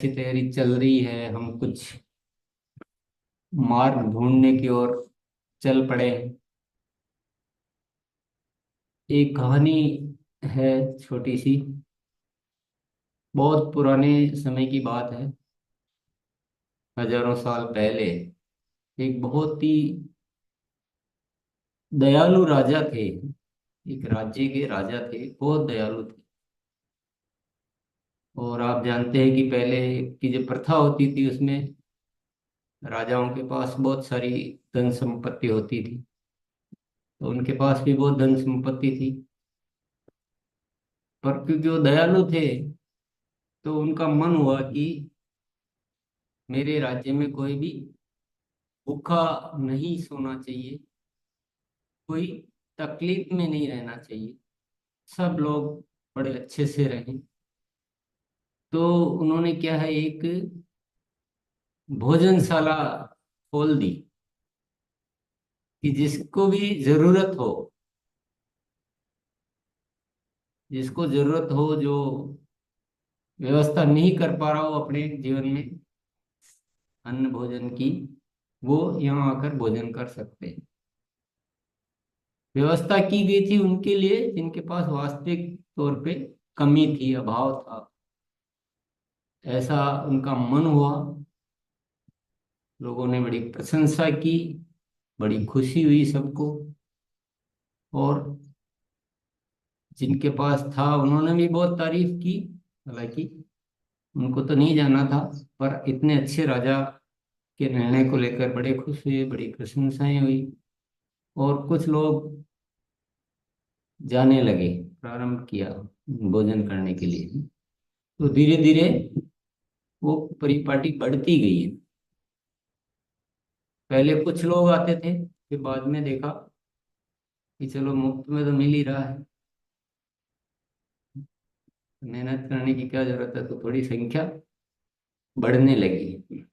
की तैयारी चल रही है। हम कुछ मार्ग ढूंढने की ओर चल पड़े हैं। एक कहानी है, छोटी सी। बहुत पुराने समय की बात है। हजारों साल पहले एक बहुत ही दयालु राजा थे। एक राज्य के राजा थे, बहुत दयालु थे। और आप जानते हैं कि पहले की जो प्रथा होती थी उसमें राजाओं के पास बहुत सारी धन संपत्ति होती थी। तो उनके पास भी बहुत धन संपत्ति थी। पर क्योंकि वो दयालु थे तो उनका मन हुआ कि मेरे राज्य में कोई भी भूखा नहीं सोना चाहिए, कोई तकलीफ में नहीं रहना चाहिए, सब लोग बड़े अच्छे से रहें। तो उन्होंने क्या है, एक भोजनशाला खोल दी कि जिसको भी जरूरत हो, जिसको जरूरत हो, जो व्यवस्था नहीं कर पा रहा हो अपने जीवन में अन्न भोजन की, वो यहाँ आकर भोजन कर सकते हैं। व्यवस्था की गई थी उनके लिए जिनके पास वास्तविक तौर पे कमी थी, अभाव था। ऐसा उनका मन हुआ। लोगों ने बड़ी प्रशंसा की, बड़ी खुशी हुई सबको। और जिनके पास था उन्होंने भी बहुत तारीफ की। हालांकि उनको तो नहीं जाना था, पर इतने अच्छे राजा के निर्णय को लेकर बड़े खुश हुए, बड़ी प्रशंसाएं हुई। और कुछ लोग जाने लगे, प्रारंभ किया भोजन करने के लिए। तो धीरे धीरे वो परिपाटी बढ़ती गई है। पहले कुछ लोग आते थे, फिर बाद में देखा कि चलो मुफ्त में तो मिल ही रहा है, मेहनत करने की क्या जरूरत है। तो थोड़ी संख्या बढ़ने लगी।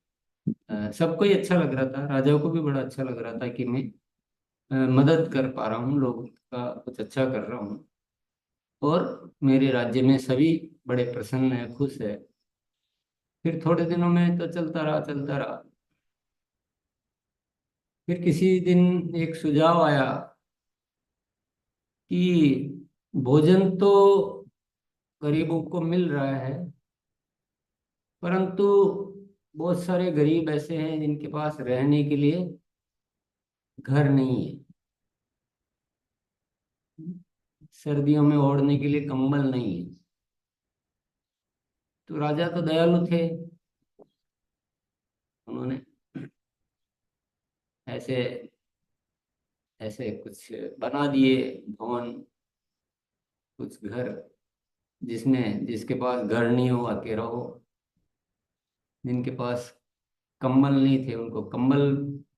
सबको ही अच्छा लग रहा था, राजाओं को भी बड़ा अच्छा लग रहा था कि मैं मदद कर पा रहा हूँ, लोगों का कुछ अच्छा कर रहा हूँ। और मेरे राज्य में सभी बड़े प्रसन्न है, खुश है। फिर थोड़े दिनों में तो चलता रहा, चलता रहा। फिर किसी दिन एक सुझाव आया कि भोजन तो गरीबों को मिल रहा है, परंतु बहुत सारे गरीब ऐसे हैं जिनके पास रहने के लिए घर नहीं है, सर्दियों में ओढ़ने के लिए कंबल नहीं है। तो राजा तो दयालु थे, उन्होंने ऐसे ऐसे कुछ बना दिए भवन, कुछ घर, जिसमें जिसके पास घर नहीं हो आके रहो। जिनके पास कंबल नहीं थे उनको कंबल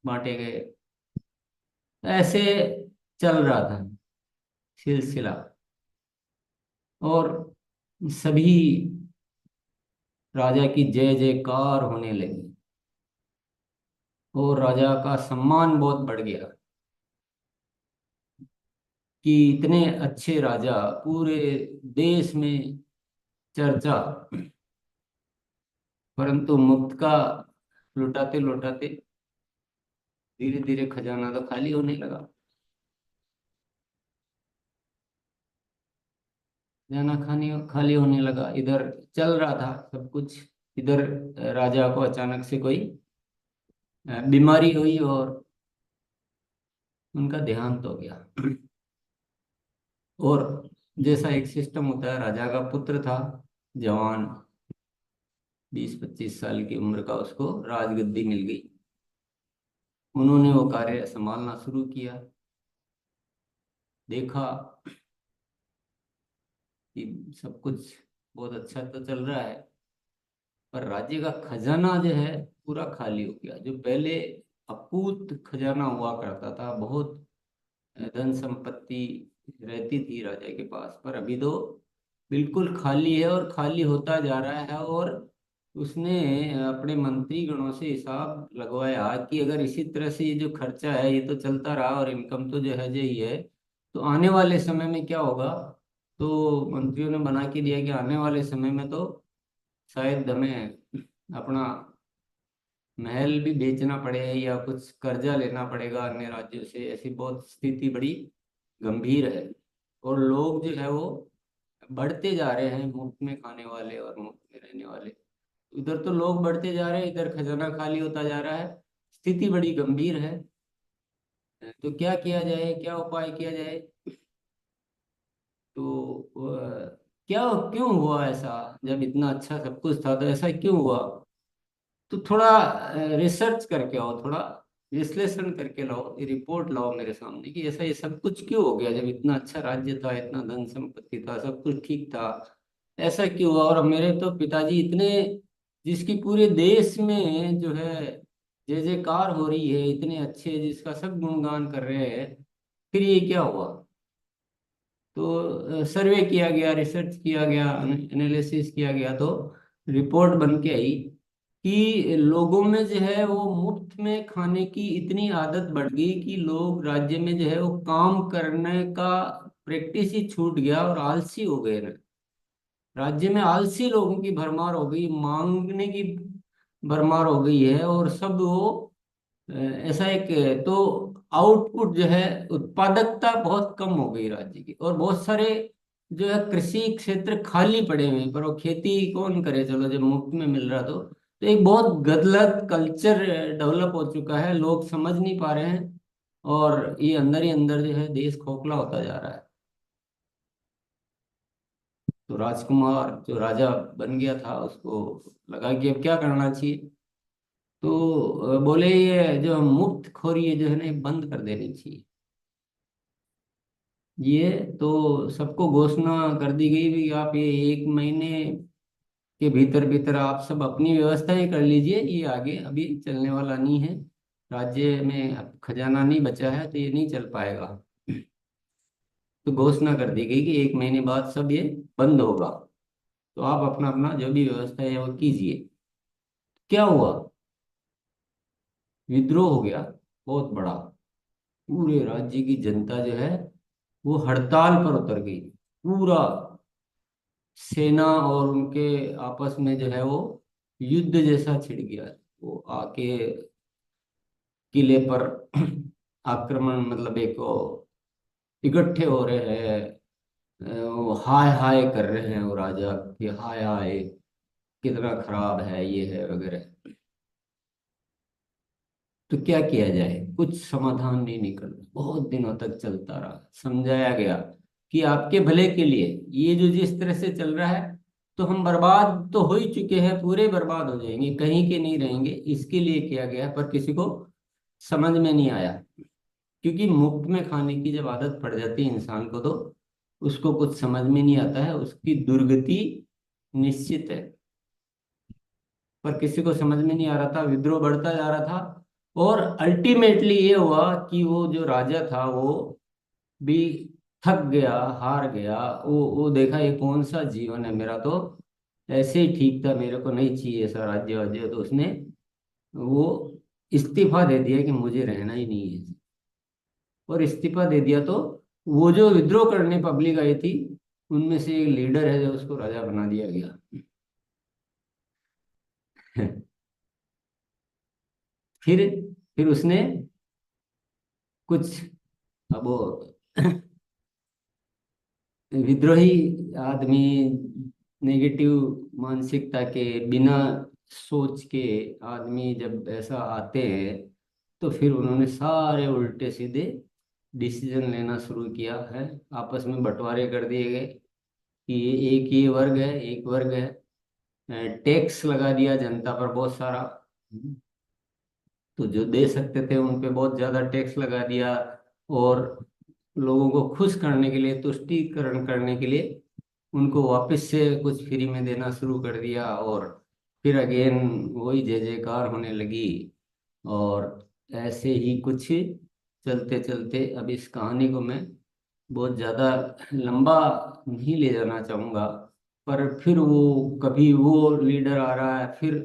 बांटे गए। ऐसे चल रहा था सिलसिला। और सभी राजा की जय जयकार होने लगी और राजा का सम्मान बहुत बढ़ गया कि इतने अच्छे राजा, पूरे देश में चर्चा। परंतु मुफ्त का लुटाते लुटाते धीरे धीरे खजाना तो खाली होने लगा। खजाना खानी खाली होने लगा, इधर चल रहा था सब कुछ। इधर राजा को अचानक से कोई बीमारी हुई और उनका देहांत हो गया। और जैसा एक सिस्टम होता है, राजा का पुत्र था, जवान, 20-25 साल की उम्र का, उसको राजगद्दी मिल गई। उन्होंने वो कार्य संभालना शुरू किया। देखा कि सब कुछ बहुत अच्छा तो चल रहा है, पर राज्य का खजाना जो है पूरा खाली हो गया। जो पहले अकूत खजाना हुआ करता था, बहुत धन संपत्ति रहती थी राजा के पास, पर अभी तो बिल्कुल खाली है और खाली होता जा रहा है। और उसने अपने मंत्री गणों से हिसाब लगवाया कि अगर इसी तरह से ये जो खर्चा है ये तो चलता रहा और इनकम तो जो है जो ही है, तो आने वाले समय में क्या होगा। तो मंत्रियों ने बना के दिया कि आने वाले समय में तो शायद हमें अपना महल भी बेचना पड़े या कुछ कर्जा लेना पड़ेगा अन्य राज्यों से। ऐसी बहुत स्थिति बड़ी गंभीर है। और लोग जो है वो बढ़ते जा रहे हैं, मुफ्त में खाने वाले और मुफ्त में रहने वाले। उधर तो लोग बढ़ते जा रहे हैं, इधर खजाना खाली होता जा रहा है। स्थिति बड़ी गंभीर है। तो क्या किया जाए, क्या उपाय किया जाए? तो क्या क्यों हुआ ऐसा? जब इतना अच्छा सब कुछ था तो ऐसा क्यों हुआ? तो थोड़ा रिसर्च करके आओ, थोड़ा विश्लेषण करके लाओ, ये रिपोर्ट लाओ मेरे सामने कि ऐसा ये सब कुछ क्यों हो गया। जब इतना अच्छा राज्य था, इतना धन संपत्ति था, सब कुछ ठीक था, ऐसा क्यों हुआ? और मेरे तो पिताजी इतने, जिसकी पूरे देश में जो है जय जयकार हो रही है, इतने अच्छे, जिसका सब गुणगान कर रहे हैं, फिर ये क्या हुआ? तो सर्वे किया गया, रिसर्च किया गया, एनालिसिस किया गया, तो रिपोर्ट बन के आई कि लोगों में जो है वो मुफ्त में खाने की इतनी आदत बढ़ गई कि लोग राज्य में जो है वो काम करने का प्रैक्टिस ही छूट गया और आलसी हो गए ना। राज्य में आलसी लोगों की भरमार हो गई, मांगने की भरमार हो गई है। और सब वो ऐसा एक तो आउटपुट जो है, उत्पादकता बहुत कम हो गई राज्य की। और बहुत सारे जो है कृषि क्षेत्र खाली पड़े हुए हैं, पर वो खेती कौन करे, चलो जब मुफ्त में मिल रहा तो एक बहुत गलत कल्चर डेवलप हो चुका है, लोग समझ नहीं पा रहे हैं। और ये अंदर ही अंदर जो है देश खोखला होता जा रहा है। तो राजकुमार जो राजा बन गया था, उसको लगा कि अब क्या करना चाहिए। तो बोले ये जो मुफ्त खोरी है जो है ना, ये बंद कर देनी चाहिए। ये तो सबको घोषणा कर दी गई भी, आप ये 1 महीने के भीतर भीतर आप सब अपनी व्यवस्थाएं कर लीजिए, ये आगे अभी चलने वाला नहीं है। राज्य में अब खजाना नहीं बचा है तो ये नहीं चल पाएगा। तो घोषणा कर दी गई कि 1 महीने बाद सब ये बंद होगा। तो आप अपना अपना जो भी व्यवस्था है वो कीजिए। क्या हुआ? विद्रोह हो गया बहुत बड़ा। पूरे राज्य की जनता जो है वो हड़ताल पर उतर गई। पूरा सेना और उनके आपस में जो है वो युद्ध जैसा छिड़ गया। वो आके किले पर आक्रमण, मतलब एक वो इकट्ठे हो रहे हैं, वो हाय हाय कर रहे हैं वो राजा कि हाय हाय कितना खराब है, ये है वगैरह। तो क्या किया जाए? कुछ समाधान नहीं निकल, बहुत दिनों तक चलता रहा। समझाया गया कि आपके भले के लिए, ये जो जिस तरह से चल रहा है, तो हम बर्बाद तो हो ही चुके हैं, पूरे बर्बाद हो जाएंगे, कहीं के नहीं रहेंगे, इसके लिए किया गया। पर किसी को समझ में नहीं आया। क्योंकि मुफ्त में खाने की जब आदत पड़ जाती है इंसान को, तो उसको कुछ समझ में नहीं आता है, उसकी दुर्गति निश्चित है। पर किसी को समझ में नहीं आ रहा था, विद्रोह बढ़ता जा रहा था। और अल्टीमेटली ये हुआ कि वो जो राजा था वो भी थक गया, हार गया। वो देखा ये कौन सा जीवन है मेरा, तो ऐसे ही ठीक था, मेरे को नहीं चाहिए ऐसा राज्य वाज्य। तो उसने वो इस्तीफा दे दिया कि मुझे रहना ही नहीं है। और इस्तीफा दे दिया तो वो जो विद्रोह करने पब्लिक आई थी, उनमें से एक लीडर है जो उसको राजा बना दिया गया। फिर फिर उसने कुछ, अब वो विद्रोही आदमी, नेगेटिव मानसिकता के, बिना सोच के आदमी जब ऐसा आते हैं, तो फिर उन्होंने सारे उल्टे सीधे डिसीजन लेना शुरू किया है। आपस में बंटवारे कर दिए गए कि एक ये वर्ग है, एक वर्ग है। टैक्स लगा दिया जनता पर बहुत सारा। तो जो दे सकते थे उन पे बहुत ज्यादा टैक्स लगा दिया। और लोगों को खुश करने के लिए, तुष्टीकरण करने के लिए, उनको वापस से कुछ फ्री में देना शुरू कर दिया। और फिर अगेन वही जय जयकार होने लगी। और ऐसे ही कुछ चलते चलते, अब इस कहानी को मैं बहुत ज़्यादा लंबा नहीं ले जाना चाहूँगा। पर फिर वो कभी वो लीडर आ रहा है, फिर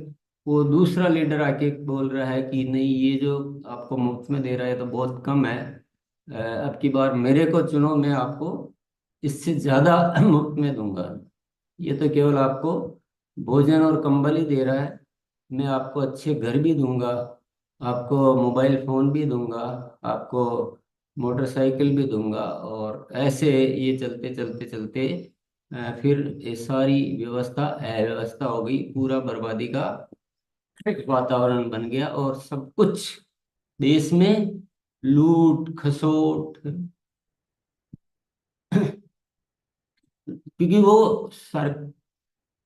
वो दूसरा लीडर आके बोल रहा है कि नहीं, ये जो आपको मुफ्त में दे रहा है तो बहुत कम है। अब की बार मेरे को चुनो, मैं आपको इससे ज़्यादा मुफ्त में दूंगा। ये तो केवल आपको भोजन और कंबल ही दे रहा है, मैं आपको अच्छे घर भी दूंगा, आपको मोबाइल फोन भी दूंगा, आपको मोटरसाइकिल भी दूंगा, और ऐसे ये चलते चलते चलते फिर ये सारी व्यवस्था अव्यवस्था हो गई, पूरा बर्बादी का एक वातावरण बन गया, और सब कुछ देश में लूट खसोट, क्योंकि वो सर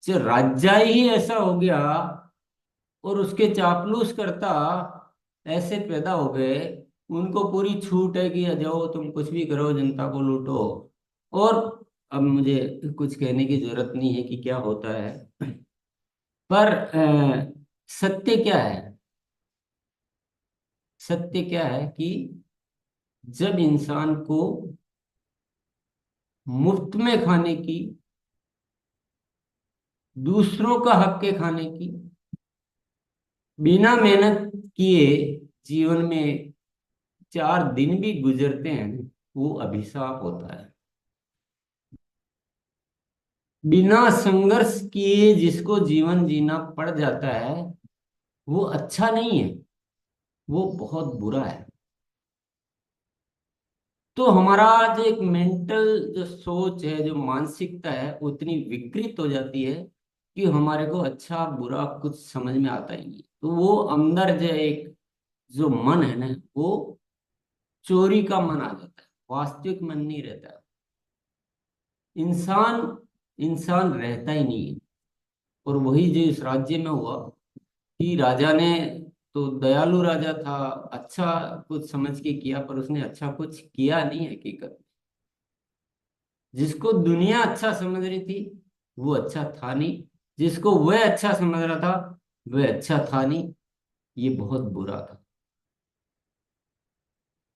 जो राज्य ही ऐसा हो गया, और उसके चापलूस करता ऐसे पैदा हो गए, उनको पूरी छूट है कि जाओ तुम कुछ भी करो, जनता को लूटो। और अब मुझे कुछ कहने की जरूरत नहीं है कि क्या होता है, पर सत्य क्या है? सत्य क्या है कि जब इंसान को मुफ्त में खाने की, दूसरों का हक के खाने की, बिना मेहनत किए जीवन में 4 दिन भी गुजरते हैं, वो अभिशाप होता है। बिना संघर्ष किए जिसको जीवन जीना पड़ जाता है, वो अच्छा नहीं है, वो बहुत बुरा है। तो हमारा जो एक मेंटल जो सोच है, जो मानसिकता है, उतनी विकृत हो जाती है कि हमारे को अच्छा बुरा कुछ समझ में आता ही नहीं। तो वो अंदर जो एक जो मन है ना, वो चोरी का मन आ जाता है, वास्तविक मन नहीं रहता। इंसान इंसान रहता ही नहीं है। और वही जो इस राज्य में हुआ कि राजा ने, तो दयालु राजा था, अच्छा कुछ समझ के किया, पर उसने अच्छा कुछ किया नहीं हकीकत। जिसको दुनिया अच्छा समझ रही थी वो अच्छा था नहीं, जिसको वह अच्छा समझ रहा था वह अच्छा था नहीं। ये बहुत बुरा था।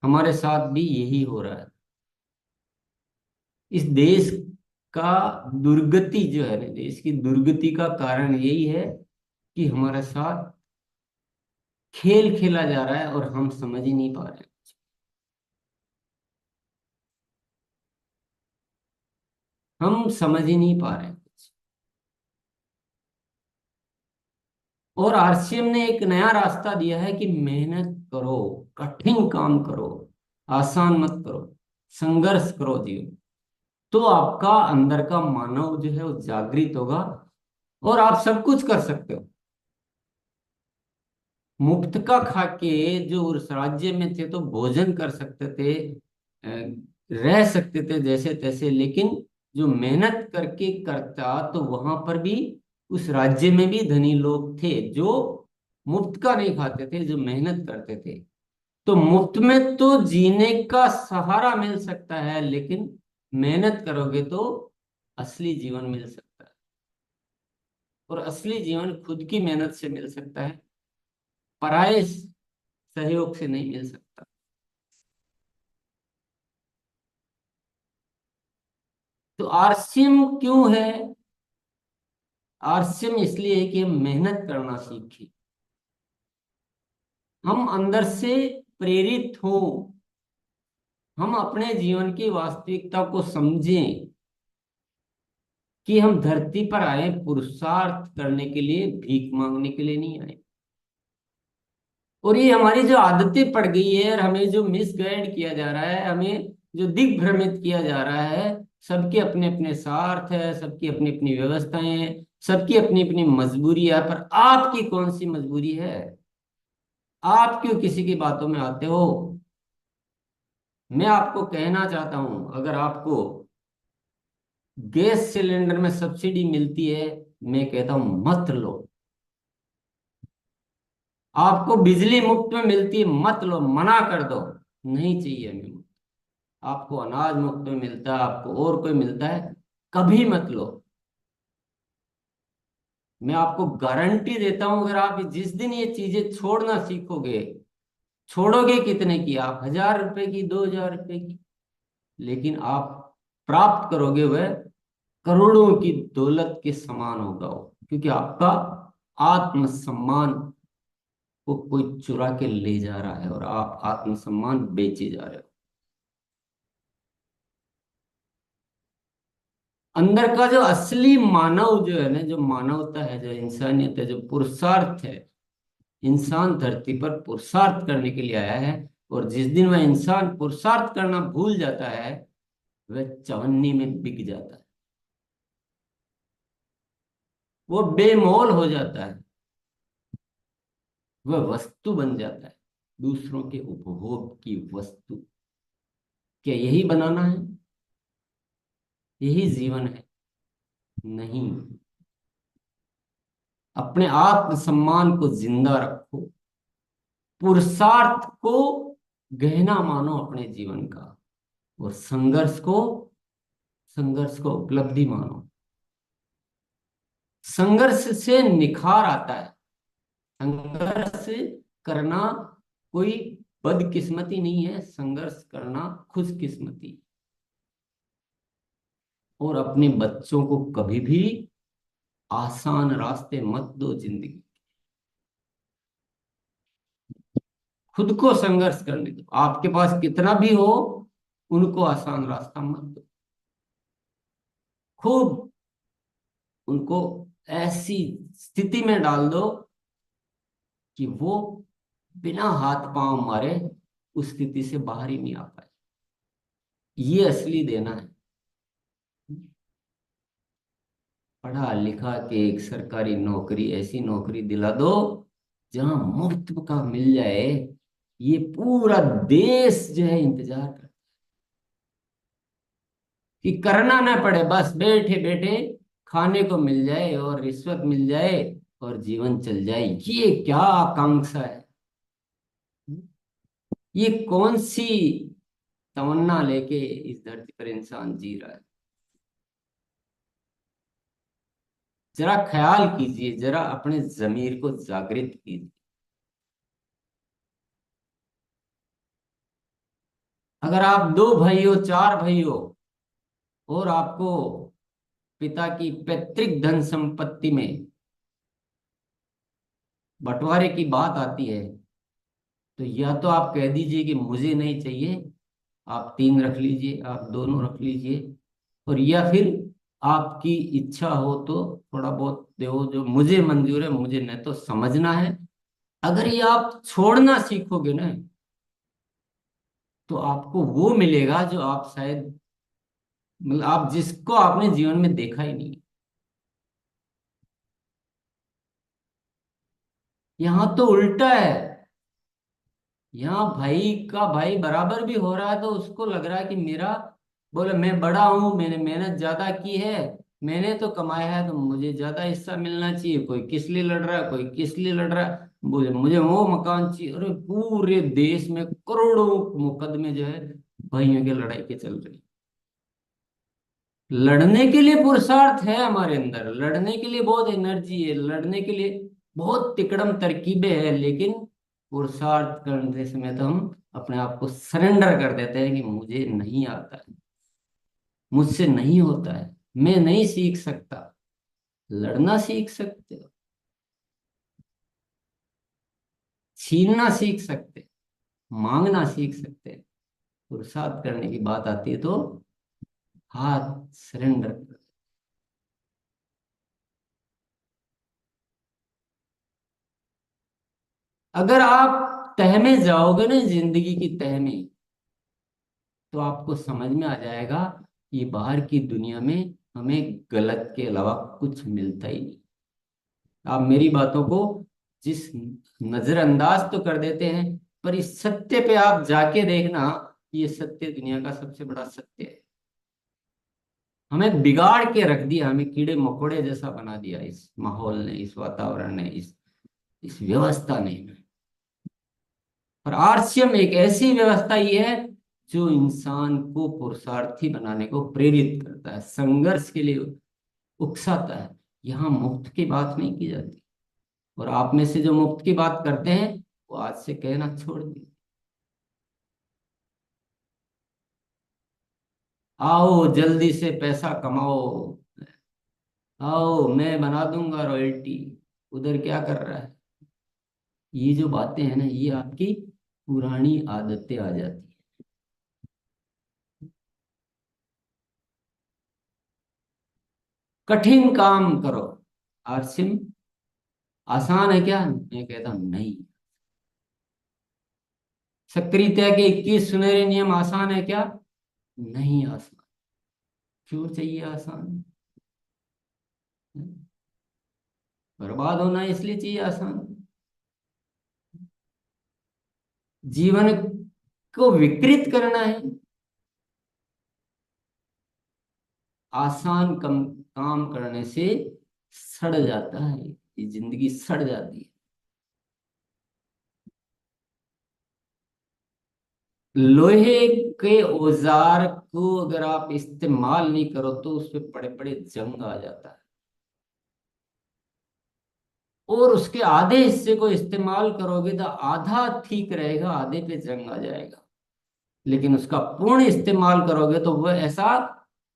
हमारे साथ भी यही हो रहा है। इस देश का दुर्गति जो है ना, देश की दुर्गति का कारण यही है कि हमारे साथ खेल खेला जा रहा है और हम समझ ही नहीं पा रहे हैं। हम समझ ही नहीं पा रहे हैं। और आरसीएम ने एक नया रास्ता दिया है कि मेहनत करो, कठिन काम करो, आसान मत करो, संघर्ष करो जीवन। तो आपका अंदर का मानव जो है वो जागृत होगा, और आप सब कुछ कर सकते हो। मुफ्त का खा के जो उस राज्य में थे तो भोजन कर सकते थे, रह सकते थे जैसे तैसे, लेकिन जो मेहनत करके करता तो वहां पर भी उस राज्य में भी धनी लोग थे जो मुफ्त का नहीं खाते थे, जो मेहनत करते थे। तो मुफ्त में तो जीने का सहारा मिल सकता है, लेकिन मेहनत करोगे तो असली जीवन मिल सकता है। और असली जीवन खुद की मेहनत से मिल सकता है, पराये सहयोग से नहीं मिल सकता। तो आरसीएम क्यों है? आरसीएम इसलिए है कि हम मेहनत करना सीखें, हम अंदर से प्रेरित हो, हम अपने जीवन की वास्तविकता को समझें कि हम धरती पर आए पुरुषार्थ करने के लिए, भीख मांगने के लिए नहीं आए। और ये हमारी जो आदतें पड़ गई है, और हमें जो मिसगाइड किया जा रहा है, हमें जो दिग्भ्रमित किया जा रहा है, सबके अपने अपने स्वार्थ है, सबकी अपनी अपनी व्यवस्थाएं हैं, सबकी अपनी अपनी मजबूरी है, पर आपकी कौन सी मजबूरी है? आप क्यों किसी की बातों में आते हो? मैं आपको कहना चाहता हूं, अगर आपको गैस सिलेंडर में सब्सिडी मिलती है, मैं कहता हूं मत लो। आपको बिजली मुफ्त में मिलती है, मत लो, मना कर दो, नहीं चाहिए हमें। आपको अनाज मुफ्त में मिलता है, आपको और कोई मिलता है, कभी मत लो। मैं आपको गारंटी देता हूं, अगर आप जिस दिन ये चीजें छोड़ना सीखोगे, छोड़ोगे कितने की? आप 1000 रुपए की, 2000 रुपए की, लेकिन आप प्राप्त करोगे वह करोड़ों की दौलत के समान होगा वो, क्योंकि आपका आत्मसम्मान को कोई चुरा के ले जा रहा है, और आप आत्मसम्मान बेचे जा रहे हो। अंदर का जो असली मानव जो है ना, जो मानवता है, जो इंसानियत है, जो पुरुषार्थ है, इंसान धरती पर पुरुषार्थ करने के लिए आया है। और जिस दिन वह इंसान पुरुषार्थ करना भूल जाता है, वह चवन्नी में बिक जाता है, वो बेमोल हो जाता है, वह वस्तु बन जाता है, दूसरों के उपभोग की वस्तु। क्या यही बनाना है? यही जीवन है? नहीं। अपने आत्मसम्मान को जिंदा रखो, पुरुषार्थ को गहना मानो अपने जीवन का, और संघर्ष को उपलब्धि मानो। संघर्ष से निखार आता है। संघर्ष करना कोई बदकिस्मती नहीं है, संघर्ष करना खुशकिस्मती। और अपने बच्चों को कभी भी आसान रास्ते मत दो जिंदगी, खुद को संघर्ष करने दो। आपके पास कितना भी हो, उनको आसान रास्ता मत दो। खूब उनको ऐसी स्थिति में डाल दो कि वो बिना हाथ पांव मारे उस स्थिति से बाहर ही नहीं आ पाए। ये असली देना है। पढ़ा लिखा के एक सरकारी नौकरी, ऐसी नौकरी दिला दो जहां मुफ्त का मिल जाए। ये पूरा देश जो है इंतजार कर, कि करना ना पड़े, बस बैठे बैठे खाने को मिल जाए और रिश्वत मिल जाए और जीवन चल जाए। ये क्या आकांक्षा है? ये कौन सी तमन्ना लेके इस धरती पर इंसान जी रहा है? जरा ख्याल कीजिए, जरा अपने जमीर को जागृत कीजिए। अगर आप दो भाई हो, चार भाई हो, और आपको पिता की पैतृक धन संपत्ति में बंटवारे की बात आती है, तो या तो आप कह दीजिए कि मुझे नहीं चाहिए, आप तीन रख लीजिए, आप दोनों रख लीजिए। और या फिर आपकी इच्छा हो तो थोड़ा बहुत दो, जो मुझे मंजूर है, मुझे नहीं तो समझना है। अगर ये आप छोड़ना सीखोगे ना, तो आपको वो मिलेगा जो आप शायद, मतलब आप जिसको आपने जीवन में देखा ही नहीं। यहाँ तो उल्टा है। यहाँ भाई का भाई बराबर भी हो रहा है, तो उसको लग रहा है कि मेरा, बोले मैं बड़ा हूं, मैंने मेहनत ज्यादा की है, मैंने तो कमाया है, तो मुझे ज्यादा हिस्सा मिलना चाहिए। कोई किस लिए लड़ रहा है, कोई किस लिए लड़ रहा है, बोले मुझे वो मकान चाहिए। अरे पूरे देश में करोड़ों मुकदमे जो है भाइयों की लड़ाई के चल रहे हैं। लड़ने के लिए पुरुषार्थ है हमारे अंदर, लड़ने के लिए बहुत एनर्जी है, लड़ने के लिए बहुत तिकड़म तरकीबें हैं, लेकिन पुरुषार्थ करते समय तो हम अपने आप को सरेंडर कर देते हैं कि मुझे नहीं आता है, मुझसे नहीं होता है, मैं नहीं सीख सकता। लड़ना सीख सकते हो, छीनना सीख सकते, मांगना सीख सकते हैं। पुरुषार्थ करने की बात आती है तो हाथ सरेंडर कर। अगर आप तह में जाओगे ना, जिंदगी की तह में, तो आपको समझ में आ जाएगा कि बाहर की दुनिया में हमें गलत के अलावा कुछ मिलता ही नहीं। आप मेरी बातों को जिस नजरअंदाज तो कर देते हैं, पर इस सत्य पे आप जाके देखना, ये सत्य दुनिया का सबसे बड़ा सत्य है। हमें बिगाड़ के रख दिया, हमें कीड़े मकोड़े जैसा बना दिया इस माहौल ने, इस वातावरण ने, इस व्यवस्था ने। और आरसीएम एक ऐसी व्यवस्था ही है जो इंसान को पुरुषार्थी बनाने को प्रेरित करता है, संघर्ष के लिए उकसाता है। यहाँ मुफ्त की बात नहीं की जाती। और आप में से जो मुफ्त की बात करते हैं, वो आज से कहना छोड़ दिए। आओ जल्दी से पैसा कमाओ, आओ मैं बना दूंगा रॉयल्टी। उधर क्या कर रहा है? ये जो बातें हैं ना, ये आपकी पुरानी आदतें आ जाती। । है। । । । । । । । । । । । । । । । । । । । । । । । । । । । । । । । । । । । । । । । । । । । । । । । । । । । । । । । कठिन काम करो। आरसिम, आसान है क्या? मैं कहता हूं नहीं। सक्रियता के 21 सुनहरे नियम आसान है क्या? नहीं आसान। क्यों चाहिए आसान? बर्बाद होना है इसलिए चाहिए आसान। जीवन को विकृत करना है। आसान कम काम करने से सड़ जाता है, ये जिंदगी सड़ जाती है। लोहे के औजार को अगर आप इस्तेमाल नहीं करो तो उस पे बड़े बड़े जंग आ जाता है, और उसके आधे हिस्से को इस्तेमाल करोगे तो आधा ठीक रहेगा, आधे पे जंग आ जाएगा। लेकिन उसका पूर्ण इस्तेमाल करोगे तो वह ऐसा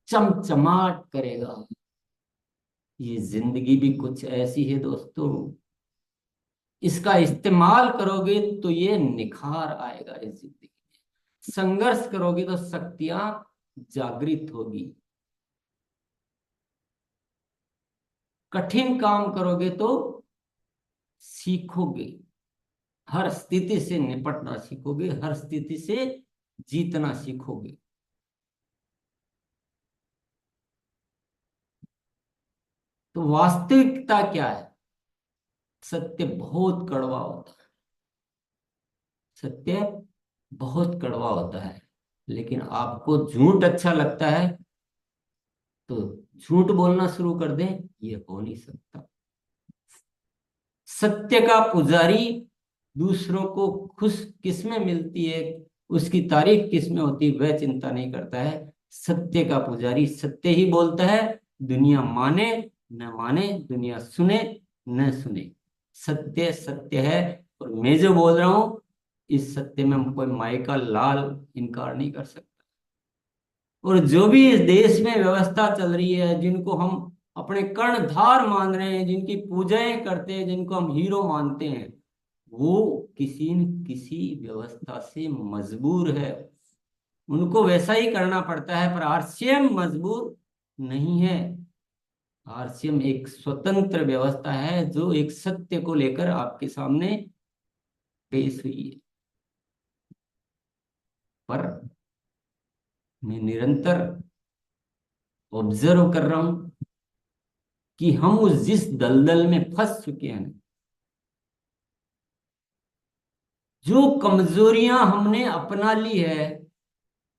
चमचमाट करेगा। ये जिंदगी भी कुछ ऐसी है दोस्तों, इसका इस्तेमाल करोगे तो ये निखार आएगा इस जिंदगी में। संघर्ष करोगे तो शक्तियां जागृत होगी। कठिन काम करोगे तो सीखोगे, हर स्थिति से निपटना सीखोगे, हर स्थिति से जीतना सीखोगे। तो वास्तविकता क्या है? सत्य बहुत कड़वा होता है। सत्य बहुत कड़वा होता है। लेकिन आपको झूठ अच्छा लगता है तो झूठ बोलना शुरू कर दें, ये हो नहीं सकता। सत्य का पुजारी दूसरों को खुश किसमें मिलती है, उसकी तारीफ किसमें होती है, वह चिंता नहीं करता है। सत्य का पुजारी सत्य ही बोलता है, दुनिया माने न माने, दुनिया सुने न सुने, सत्य सत्य है। और मैं जो बोल रहा हूं, इस सत्य में कोई माई का लाल इनकार नहीं कर सकता। और जो भी इस देश में व्यवस्था चल रही है, जिनको हम अपने कर्णधार मान रहे हैं, जिनकी पूजाएं करते हैं, जिनको हम हीरो मानते हैं, वो किसी न किसी व्यवस्था से मजबूर है। उनको वैसा ही करना पड़ता है, पर आरसीएम मजबूर नहीं है। आरसीएम एक स्वतंत्र व्यवस्था है जो एक सत्य को लेकर आपके सामने पेश हुई है। पर मैं निरंतर ऑब्जर्व कर रहा हूं कि हम उस जिस दलदल में फंस चुके हैं, जो कमजोरियां हमने अपना ली है,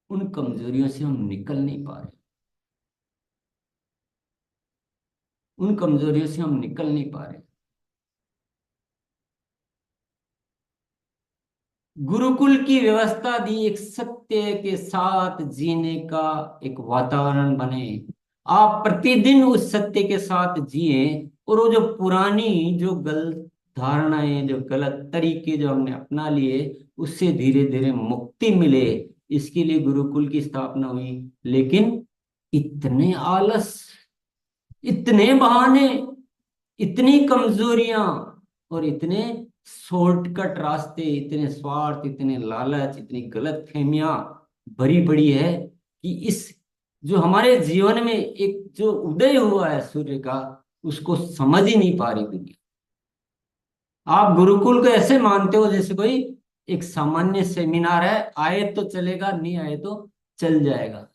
उन कमजोरियों से हम निकल नहीं पा रहे। उन कमजोरियों से हम निकल नहीं पा रहे। गुरुकुल की व्यवस्था दी एक सत्य के साथ जीने का एक वातावरण बने। आप प्रतिदिन उस सत्य के साथ जिए, और वो जो पुरानी जो गलत धारणाएं, जो गलत तरीके जो हमने अपना लिए, उससे धीरे धीरे मुक्ति मिले। इसके लिए गुरुकुल की स्थापना हुई। लेकिन इतने आलस, इतने बहाने, इतनी कमजोरियां, और इतने शॉर्टकट रास्ते, इतने स्वार्थ, इतने लालच, इतनी गलत फहमियां भरी पड़ी है कि इस जो हमारे जीवन में एक जो उदय हुआ है सूर्य का, उसको समझ ही नहीं पा रही दुनिया। आप गुरुकुल को ऐसे मानते हो जैसे कोई एक सामान्य सेमिनार है, आए तो चलेगा, नहीं आए तो चल जाएगा।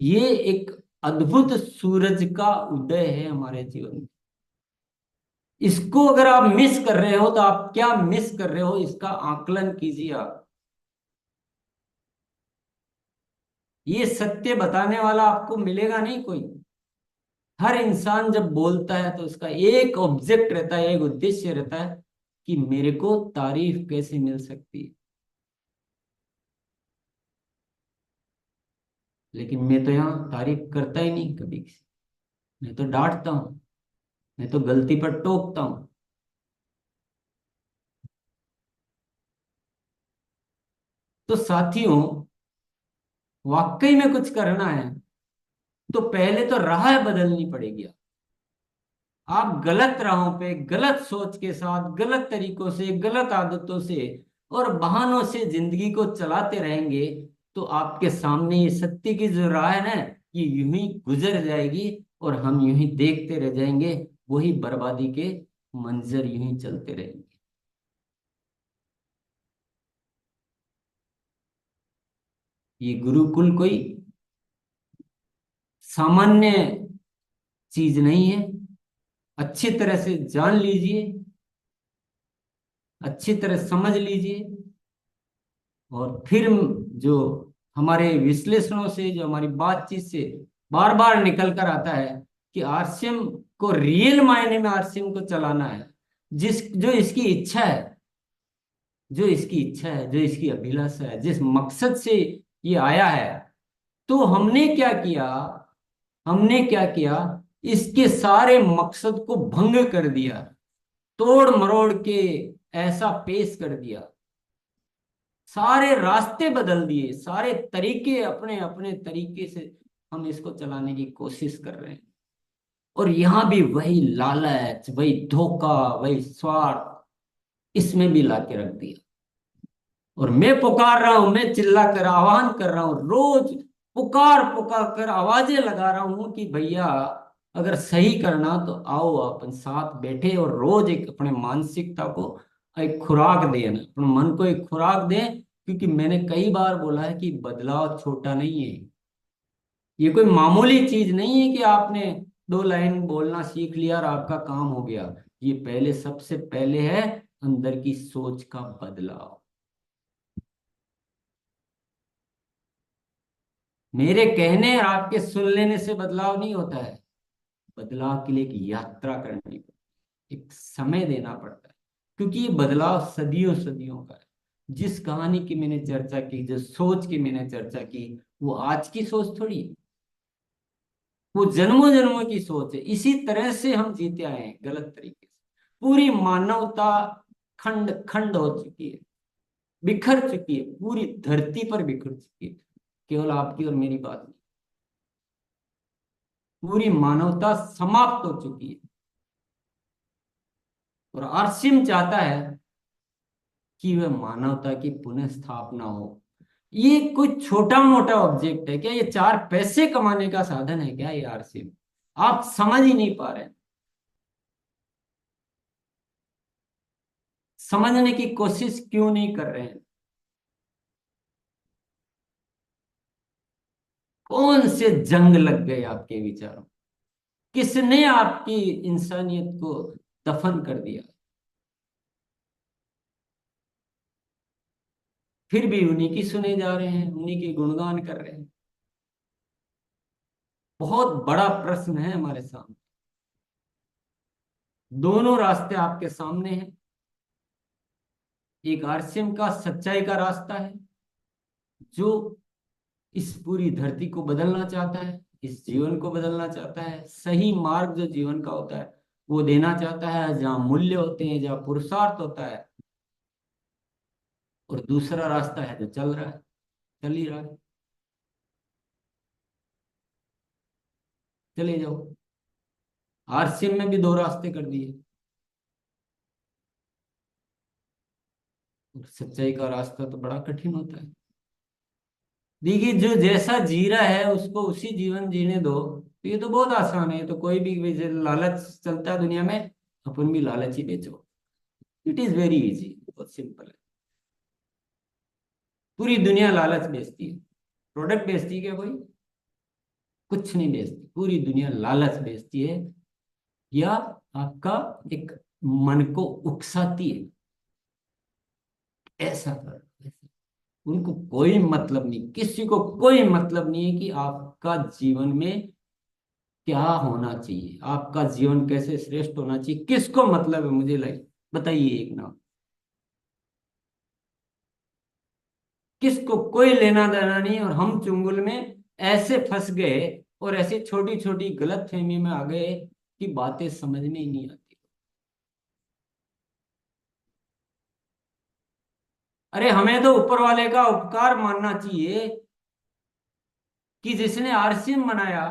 ये एक अद्भुत सूरज का उदय है हमारे जीवन में। इसको अगर आप मिस कर रहे हो तो आप क्या मिस कर रहे हो, इसका आकलन कीजिए आप। ये सत्य बताने वाला आपको मिलेगा नहीं कोई। हर इंसान जब बोलता है तो उसका एक ऑब्जेक्ट रहता है, एक उद्देश्य रहता है कि मेरे को तारीफ कैसे मिल सकती है। लेकिन मैं तो यहाँ तारीफ करता ही नहीं कभी किसी। मैं तो डांटता हूँ, मैं तो गलती पर टोकता हूँ। तो साथियों, वाकई में कुछ करना है तो पहले तो राह बदलनी पड़ेगी। आप गलत राहों पे, गलत सोच के साथ, गलत तरीकों से, गलत आदतों से और बहानों से जिंदगी को चलाते रहेंगे तो आपके सामने ये सत्य की जो राह है ना, ये यूं ही गुजर जाएगी। और हम यूं ही देखते रह जाएंगे, वही बर्बादी के मंजर यूं ही चलते रहेंगे। ये गुरुकुल कोई सामान्य चीज नहीं है। अच्छी तरह से जान लीजिए, अच्छी तरह समझ लीजिए, और फिर जो हमारे विश्लेषणों से, जो हमारी बातचीत से बार बार निकल कर आता है कि आरसीएम को रियल मायने में आरसीएम को चलाना है, जिस जो इसकी इच्छा है, जो इसकी इच्छा है, जो इसकी अभिलाषा है, जिस मकसद से ये आया है, तो हमने क्या किया, हमने क्या किया, इसके सारे मकसद को भंग कर दिया, तोड़ मरोड़ के ऐसा पेश कर दिया, सारे रास्ते बदल दिए, सारे तरीके अपने अपने तरीके से हम इसको चलाने की कोशिश कर रहे हैं। और यहां भी वही लालच, वही धोखा, वही स्वार्थ इसमें भी ला के रख दिया। और मैं पुकार रहा हूं, मैं चिल्ला कर आह्वान कर रहा हूं, रोज पुकार पुकार कर आवाजें लगा रहा हूं कि भैया, अगर सही करना तो आओ अपन साथ बैठे और रोज एक अपने मानसिकता को एक खुराक दें, अपने मन को एक खुराक दें। क्योंकि मैंने कई बार बोला है कि बदलाव छोटा नहीं है, ये कोई मामूली चीज नहीं है कि आपने दो लाइन बोलना सीख लिया और आपका काम हो गया। ये पहले, सबसे पहले है अंदर की सोच का बदलाव। मेरे कहने और आपके सुन लेने से बदलाव नहीं होता है। बदलाव के लिए एक यात्रा करनी पड़ती है, एक समय देना पड़ता है। क्योंकि ये बदलाव सदियों सदियों का है। जिस कहानी की मैंने चर्चा की, जो सोच की मैंने चर्चा की, वो आज की सोच थोड़ी है, वो जन्मों जन्मों की सोच है। इसी तरह से हम जीते आए हैं, गलत तरीके से। पूरी मानवता खंड खंड हो चुकी है, बिखर चुकी है, पूरी धरती पर बिखर चुकी है। केवल आपकी और मेरी बात नहीं, पूरी मानवता समाप्त हो चुकी है। और आरसीएम चाहता है कि वह मानवता की पुनः स्थापना हो। ये कोई छोटा मोटा ऑब्जेक्ट है क्या? ये चार पैसे कमाने का साधन है क्या ये आरसीएम? आप समझ ही नहीं पा रहे, समझने की कोशिश क्यों नहीं कर रहे हैं? कौन से जंग लग गए आपके विचारों? किसने आपकी इंसानियत को दफन कर दिया? फिर भी उन्हीं की सुने जा रहे हैं, उन्हीं के गुणगान कर रहे हैं। बहुत बड़ा प्रश्न है हमारे सामने। दोनों रास्ते आपके सामने हैं। एक आरसीएम का सच्चाई का रास्ता है, जो इस पूरी धरती को बदलना चाहता है, इस जीवन को बदलना चाहता है, सही मार्ग जो जीवन का होता है वो देना चाहता है, जहाँ मूल्य होते हैं, जहाँ पुरुषार्थ होता है। और दूसरा रास्ता है जो चल रहा है, चल ही रहा है, चले जाओ। आरसीएम में भी दो रास्ते कर दिए। और सच्चाई का रास्ता तो बड़ा कठिन होता है। देखिए, जो जैसा जी रहा है उसको उसी जीवन जीने दो, तो ये तो बहुत आसान है। ये तो कोई भी लालच चलता है दुनिया में, अपन भी लालच ही बेचो। इट इज वेरी इजी, बहुत सिंपल है। पूरी दुनिया लालच बेचती है। प्रोडक्ट बेचती है क्या कोई? कुछ नहीं बेचती, पूरी दुनिया लालच बेचती है, या आपका एक मन को उकसाती है, ऐसा कर। उनको कोई मतलब नहीं, किसी को कोई मतलब नहीं है कि आपका जीवन में क्या होना चाहिए, आपका जीवन कैसे श्रेष्ठ होना चाहिए। किसको मतलब है? मुझे लगे बताइए एक नाम। किसको कोई लेना देना नहीं है। और हम चुंगल में ऐसे फंस गए और ऐसी छोटी छोटी गलत फहमी में आ गए कि बातें समझ में ही नहीं आती। अरे, हमें तो ऊपर वाले का उपकार मानना चाहिए कि जिसने आरसीएम बनाया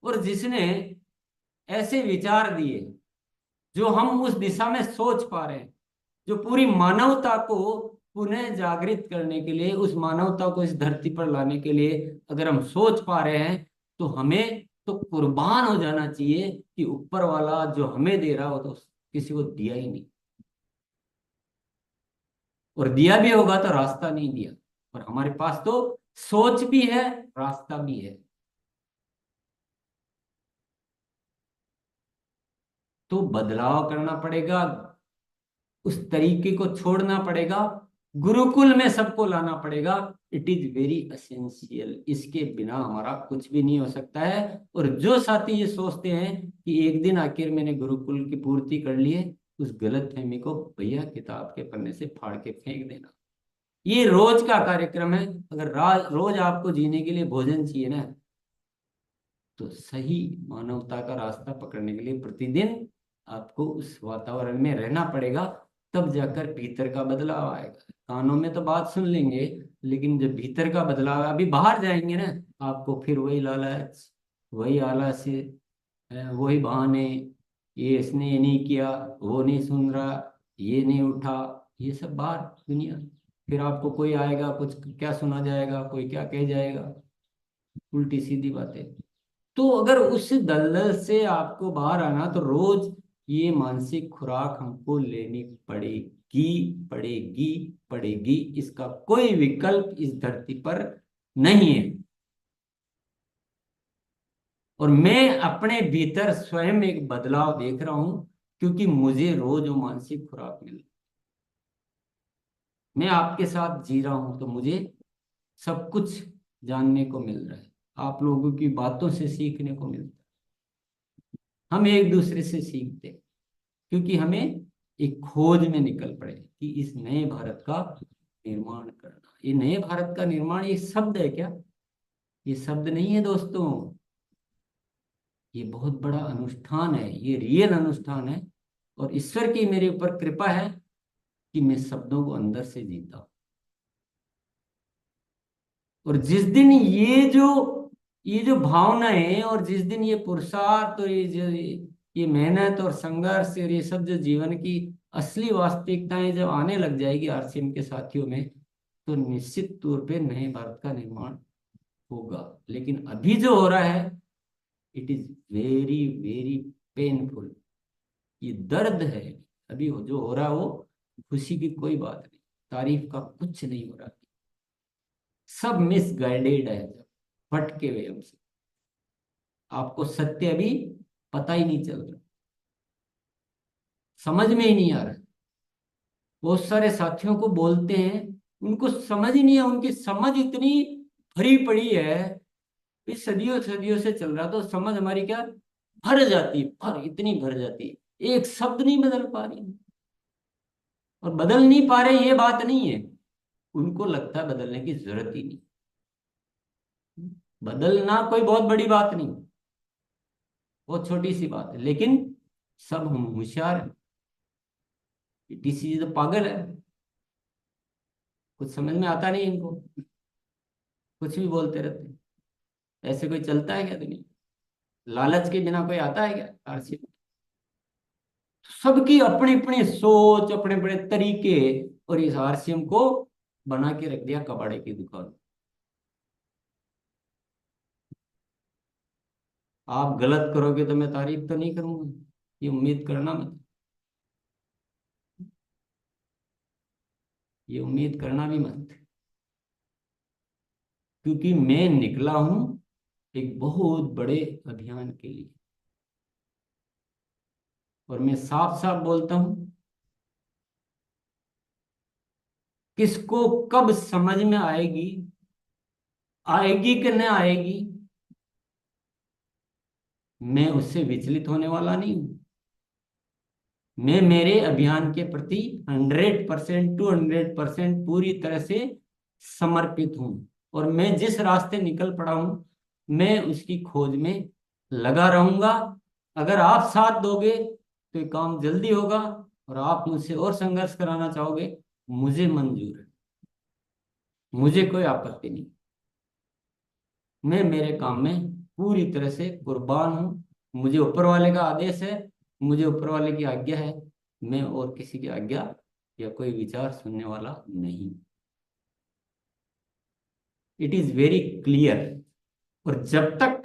और जिसने ऐसे विचार दिए जो हम उस दिशा में सोच पा रहे हैं, जो पूरी मानवता को पुनः जागृत करने के लिए, उस मानवता को इस धरती पर लाने के लिए अगर हम सोच पा रहे हैं, तो हमें तो कुर्बान हो जाना चाहिए कि ऊपर वाला जो हमें दे रहा हो तो किसी को दिया ही नहीं, और दिया भी होगा तो रास्ता नहीं दिया। और हमारे पास तो सोच भी है, रास्ता भी है। तो बदलाव करना पड़ेगा, उस तरीके को छोड़ना पड़ेगा, गुरुकुल में सबको लाना पड़ेगा। इट इज वेरी असेंशियल, इसके बिना हमारा कुछ भी नहीं हो सकता है। और जो साथी ये सोचते हैं कि एक दिन आखिर मैंने गुरुकुल की पूर्ति कर ली है, उस गलत फहमी को भैया किताब के पन्ने से फाड़ के फेंक देना। ये रोज का कार्यक्रम है। अगर रोज आपको जीने के लिए भोजन चाहिए ना, तो सही मानवता का रास्ता पकड़ने के लिए प्रतिदिन आपको उस वातावरण में रहना पड़ेगा। तब जाकर भीतर का बदलाव आएगा। कानों में तो बात सुन लेंगे, लेकिन जब भीतर का बदलाव, अभी बाहर जाएंगे ना, आपको फिर वही लालच, वही आलस्य, वही बहाने, ये इसने ये नहीं किया, वो नहीं सुन रहा, ये नहीं उठा, ये सब बाहर दुनिया। फिर आपको कोई आएगा, कुछ क्या सुना जाएगा, कोई क्या कह जाएगा, उल्टी सीधी बातें। तो अगर उस दलदल से आपको बाहर आना, तो रोज ये मानसिक खुराक हमको लेनी पड़ेगी, पड़ेगी, पड़ेगी। इसका कोई विकल्प इस धरती पर नहीं है। और मैं अपने भीतर स्वयं एक बदलाव देख रहा हूं, क्योंकि मुझे रोज वो मानसिक खुराक मिल रही। मैं आपके साथ जी रहा हूं तो मुझे सब कुछ जानने को मिल रहा है, आप लोगों की बातों से सीखने को मिलता है। हम एक दूसरे से सीखते हैं, क्योंकि हमें एक खोज में निकल पड़े कि इस नए भारत का निर्माण करना। ये नए भारत का निर्माण ये शब्द है क्या? ये शब्द नहीं है दोस्तों, ये बहुत बड़ा अनुष्ठान है, ये रियल अनुष्ठान है। और ईश्वर की मेरे ऊपर कृपा है कि मैं शब्दों को अंदर से जीता हूं। और जिस दिन ये जो भावनाएं, और जिस दिन ये पुरुषार्थ, और ये मेहनत और संघर्ष, और ये सब जो जीवन की असली वास्तविकताएं जब आने लग जाएगी आरसीएम के साथियों में, तो निश्चित तौर पे नए भारत का निर्माण होगा। लेकिन अभी जो हो रहा है, it is very very painful. ये दर्द है। अभी जो हो रहा है वो खुशी की कोई बात नहीं, तारीफ का कुछ नहीं हो रहा। सब मिसगाइडेड है, भटके हुए हमसे। आपको सत्य अभी पता ही नहीं चल रहा, समझ में ही नहीं आ रहा। बहुत सारे साथियों को बोलते हैं, उनको समझ ही नहीं है, उनकी समझ इतनी भरी पड़ी है। इस सदियों सदियों से चल रहा, तो समझ हमारी क्या भर जाती, भर इतनी भर जाती, एक शब्द नहीं बदल पा रही। और बदल नहीं पा रहे ये बात नहीं है, उनको लगता है बदलने की जरूरत ही नहीं। बदलना कोई बहुत बड़ी बात नहीं, बहुत छोटी सी बात है। लेकिन सब हम होशियार हैं, टीसी तो पागल है, कुछ समझ में आता नहीं इनको, कुछ भी बोलते रहते हैं। ऐसे कोई चलता है क्या दुनिया? लालच के बिना कोई आता है क्या आरसी? सबकी अपनी अपनी सोच, अपने अपने तरीके, और इस आरसीएम को बना के रख दिया कबाड़े की दुकान। आप गलत करोगे तो मैं तारीफ तो नहीं करूंगा, ये उम्मीद करना मत, ये उम्मीद करना भी मत। क्योंकि मैं निकला हूं एक बहुत बड़े अभियान के लिए। और मैं साफ साफ बोलता हूं, किसको कब समझ में आएगी, आएगी कि न आएगी, मैं उससे विचलित होने वाला नहीं हूं। मैं मेरे अभियान के प्रति 100% टू 100% पूरी तरह से समर्पित हूं। और मैं जिस रास्ते निकल पड़ा हूं, मैं उसकी खोज में लगा रहूंगा। अगर आप साथ दोगे तो ये काम जल्दी होगा, और आप मुझसे और संघर्ष कराना चाहोगे, मुझे मंजूर है, मुझे कोई आपत्ति नहीं। मैं मेरे काम में पूरी तरह से कुर्बान हूं। मुझे ऊपर वाले का आदेश है, मुझे ऊपर वाले की आज्ञा है। मैं और किसी की आज्ञा या कोई विचार सुनने वाला नहीं। It is very clear. और जब तक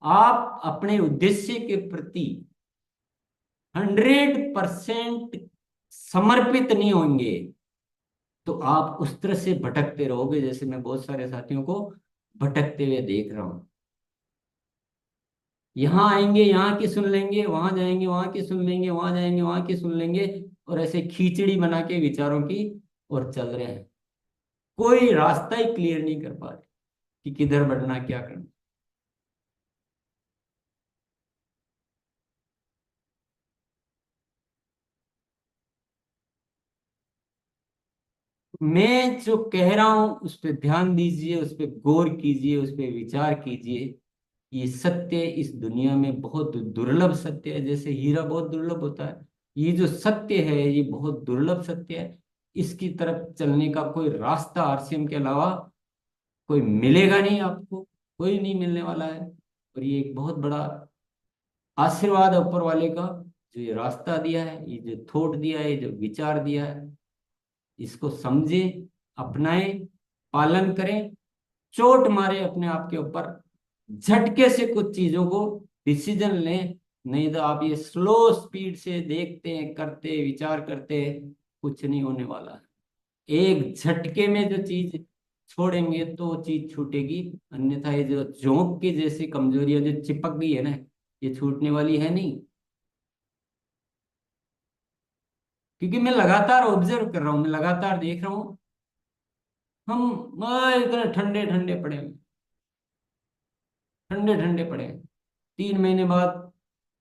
आप अपने उद्देश्य के प्रति 100% समर्पित नहीं होंगे तो आप उस तरह से भटकते रहोगे, जैसे मैं बहुत सारे साथियों को भटकते हुए देख रहा हूं। यहाँ आएंगे यहाँ की सुन लेंगे, वहां जाएंगे वहां की सुन लेंगे, वहां जाएंगे वहां की सुन लेंगे, और ऐसे खींचड़ी बना के विचारों की और चल रहे हैं। कोई रास्ता ही क्लियर नहीं कर पा रहे कि किधर बढ़ना, क्या करना। मैं जो कह रहा हूं उस पर ध्यान दीजिए, उस पर गौर कीजिए, उस पर विचार कीजिए। ये सत्य इस दुनिया में बहुत दुर्लभ सत्य है, जैसे हीरा बहुत दुर्लभ होता है। ये जो सत्य है ये बहुत दुर्लभ सत्य है। इसकी तरफ चलने का कोई रास्ता आरसीएम के अलावा कोई मिलेगा नहीं आपको, कोई नहीं मिलने वाला है। और ये एक बहुत बड़ा आशीर्वाद है ऊपर वाले का, जो ये रास्ता दिया है, ये जो थॉट दिया है, ये जो विचार दिया है। इसको समझे, अपनाए, पालन करें, चोट मारे अपने आप के ऊपर, झटके से कुछ चीजों को डिसीजन लें। नहीं तो आप ये स्लो स्पीड से देखते हैं, करते विचार करते हैं, कुछ नहीं होने वाला है। एक झटके में जो चीज छोड़ेंगे तो वो चीज छूटेगी, अन्यथा ये जो जोंक की जैसी कमजोरियां जो चिपक गई है ना, ये छूटने वाली है नहीं। क्योंकि मैं लगातार ऑब्जर्व कर रहा हूँ, मैं लगातार देख रहा हूँ। हम इतने ठंडे ठंडे पड़े हैं, ठंडे ठंडे पड़े हैं। 3 महीने बाद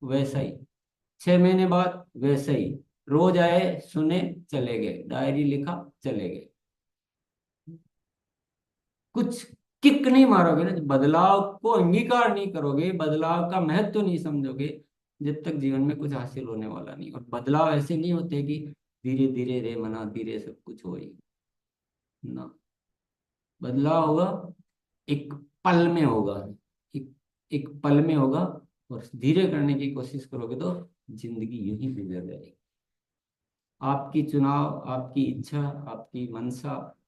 वैसा ही, 6 महीने बाद वैसा ही। रोज आए, सुने, चले गए, डायरी लिखा, चले गए। कुछ किक नहीं मारोगे ना, बदलाव को अंगीकार नहीं करोगे, बदलाव का महत्व नहीं समझोगे, जब तक जीवन में कुछ हासिल होने वाला नहीं। और बदलाव ऐसे नहीं होते कि धीरे धीरे रे मना धीरे सब कुछ हो ही ना। बदलाव होगा, एक पल में होगा, एक एक पल में होगा। और धीरे करने की कोशिश करोगे तो जिंदगी यूं ही गुजर जाएगी। आपकी चुनाव, आपकी इच्छा, आपकी मनसा,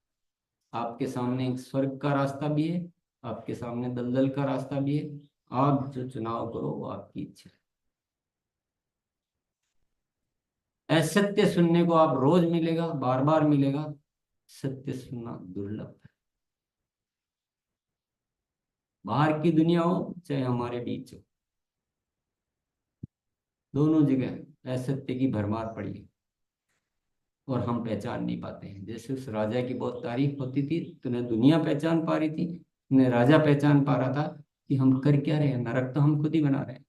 आपके सामने एक स्वर्ग का रास्ता भी है, आपके सामने दलदल का रास्ता भी है। आप जो चुनाव करो वो आपकी इच्छा है। असत्य सुनने को आप रोज मिलेगा, बार बार मिलेगा। सत्य सुनना दुर्लभ है। बाहर की दुनिया हो चाहे हमारे बीच हो, दोनों जगह असत्य की भरमार पड़ी है। और हम पहचान नहीं पाते हैं। जैसे उस राजा की बहुत तारीफ होती थी तो न दुनिया पहचान पा रही थी, न राजा पहचान पा रहा था कि हम कर क्या रहे हैं। नरक तो हम खुद ही बना रहे हैं।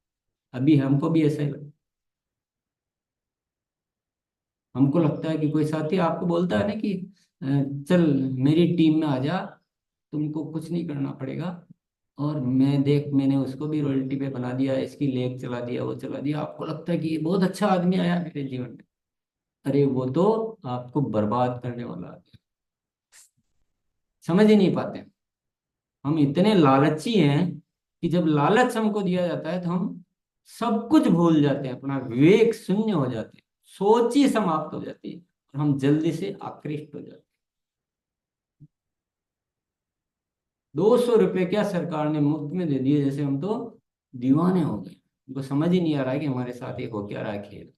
अभी हमको भी ऐसा ही लगता। हमको लगता है कि कोई साथी आपको बोलता है ना कि चल मेरी टीम में आ जा, तुमको कुछ नहीं करना पड़ेगा। और मैं देख, मैंने उसको भी रॉयल्टी पे बना दिया, इसकी लेक चला दिया, वो चला दिया। आपको लगता है कि ये बहुत अच्छा आदमी आया मेरे जीवन में। अरे वो तो आपको बर्बाद करने वाला आदमी। समझ ही नहीं पाते। हम इतने लालची हैं कि जब लालच हमको दिया जाता है तो हम सब कुछ भूल जाते हैं, अपना विवेक शून्य हो जाते हैं, सोच ही समाप्त हो जाती है, और हम जल्दी से आकृष्ट हो जाते हैं। 200 रुपये क्या सरकार ने मुफ्त में दे दिए, जैसे हम तो दीवाने हो गए। उनको समझ ही नहीं आ रहा है कि हमारे साथ ये हो क्या रहा है खेल।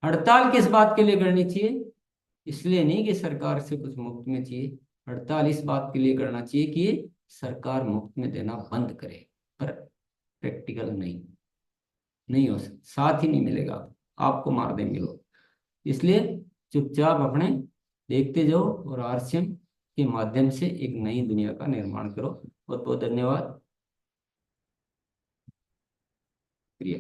हड़ताल किस बात के लिए करनी चाहिए? इसलिए नहीं कि सरकार से कुछ मुफ्त में चाहिए। हड़ताल इस बात के लिए करना चाहिए कि सरकार मुफ्त में देना बंद करे। पर प्रैक्टिकल नहीं, नहीं हो सकता, साथ ही नहीं मिलेगा। आपको मार देंगे लोग। इसलिए चुपचाप अपने देखते जाओ और आरसीएम के माध्यम से एक नई दुनिया का निर्माण करो। बहुत बहुत धन्यवाद। प्रिय।